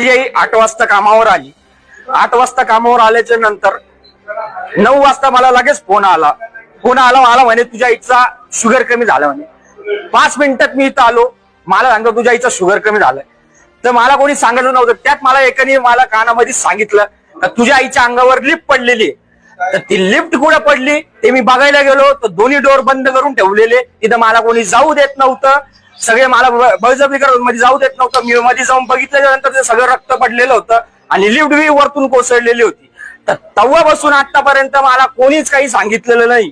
आई 8 वाजता कामावर आली. 8 वाजता कामावर आल्याच्या नंतर 9 वाजता मला लगेच फोन आला मला म्हणे तुझ्या आईचा शुगर कमी झाला म्हणे. 5 मिनिटात मी इथं आलो, मला सांगतो तुझ्या आईचा शुगर कमी झालाय. तर मला कोणी सांगितलं नव्हतं. त्यात मला एकाने मला कानामध्ये सांगितलं का तुझ्या आईच्या अंगावर लिफ्ट पडलेली. तर ती लिफ्ट कुठे पडली ते मी बघायला गेलो तर दोन्ही डोर बंद करून ठेवलेले. तिथं मला कोणी जाऊ देत नव्हतं. सगळे मला बळजबरी करत मध्ये जाऊ देत नव्हतं. मी मध्ये जाऊन बघितल्याच्या नंतर ते सगळं रक्त पडलेलं होतं आणि लिफ्ट बी वरतून कोसळलेली होती. तर तेव्हापासून आतापर्यंत मला कोणीच काही सांगितलेलं नाही.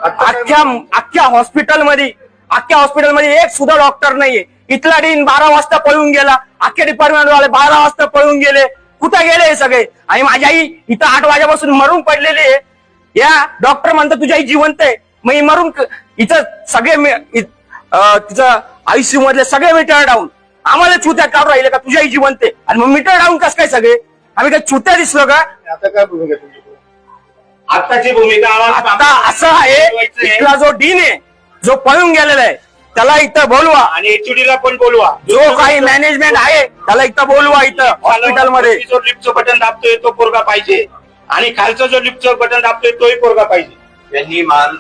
अख्ख्या हॉस्पिटलमध्ये एक सुद्धा डॉक्टर नाहीये. इथला डीन 12 वाजता पळून गेला. अख्खे डिपार्टमेंट वाले 12 वाजता पळून गेले. कुठे गेले हे सगळे? आणि माझी आई इथं 8 वाजेपासून मरून पडलेली आहे. या डॉक्टर म्हणतात तुझी आई जिवंत आहे. मग मरून इथं सगळे तिचं आयसीयू मधले सगळे मीटर डाऊन आम्हाला चुत्या काढून राहिले का तुझी आई जिवंत आहे. आणि मग मीटर डाऊन कस काय सगळे? आम्ही काय चुत्या दिसलो का? आता काय भूमिका तुमची? आताची भूमिका आता असं आहे, इथला जो डीन आहे जो पळून गेलेला आहे त्याला इथं बोलवा आणि एचओडी ला पण बोलवा. जो काही मॅनेजमेंट आहे त्याला इथं बोलवा. इथं हॉस्पिटलमध्ये जो लिफ्टचं बटन दाबतोय तो पोरगा पाहिजे आणि खालचं जो लिफ्टचं बटन दाबतोय तोही पोरगा पाहिजे. त्यांनी मान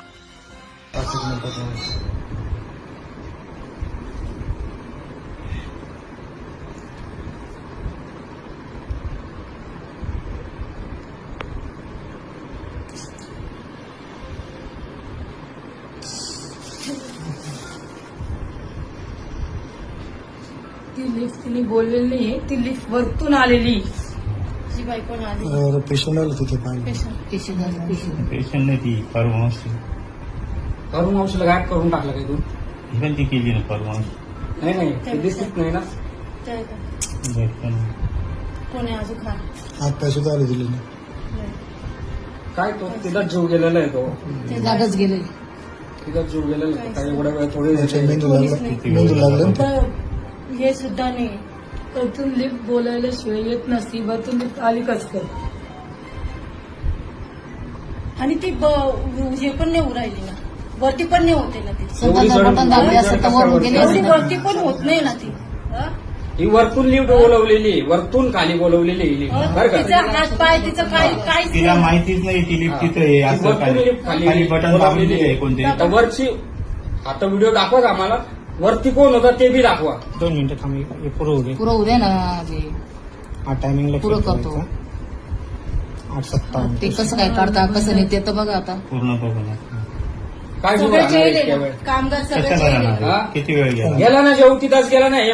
ती लिफ्ट तिने बोललेली नाहीये. ती लिफ्ट वरतून आलेली. जी बाई पण आली. पेशंट आलं तिथे पाहिजे. पेशंट नाही ती परवानगी करून औषध गायब करून टाकलं काय तू? पण ती केली ना परवानगी. नाही ते दिसत नाही ना. कोणी अजून खा हात पाय सुद्धा आले दिले नाही. काय तो तिथं जीव गेलेला आहे. तो ते जागच गेले. तिथं जीव गेलेला आहे. काही एवढ्या वेळ थोडे मेंदू लागलं. हे सुद्धा नाही. वरतून लिफ्ट बोलायला शिवाय येत नसती. वरतून लिफ्ट आली कस काय? आणि ती हे पण नाही उरायली ना. वरती पण नाही होते ना ती. एवढी वरती पण होत नाही ना ती. ही वरतून लिफ्ट बोलवलेली, वरतून खाली बोलवलेली बरं का. तिचा हात पाय तिचं काही तिला माहितीच नाही ती लिफ्ट तिथं आहे असं. वरतून लिफ्ट खाली बटन दाबलेली आहे कोणते. आता वरची आता व्हिडिओ दाखवा आम्हाला. वरती कोण होता ते बी दाखवा. 2 मिनिटं थांब. पुरं उद्या ना जे हा टायमिंगला पुरं करतो. 8:57 ते कसं काय काढता कसं नाही ते तर बघा आता. पूर्ण बघून काय सगळे कामगार सगळे किती वेळ गेला? गेला ना जेवती तास गेला ना. हे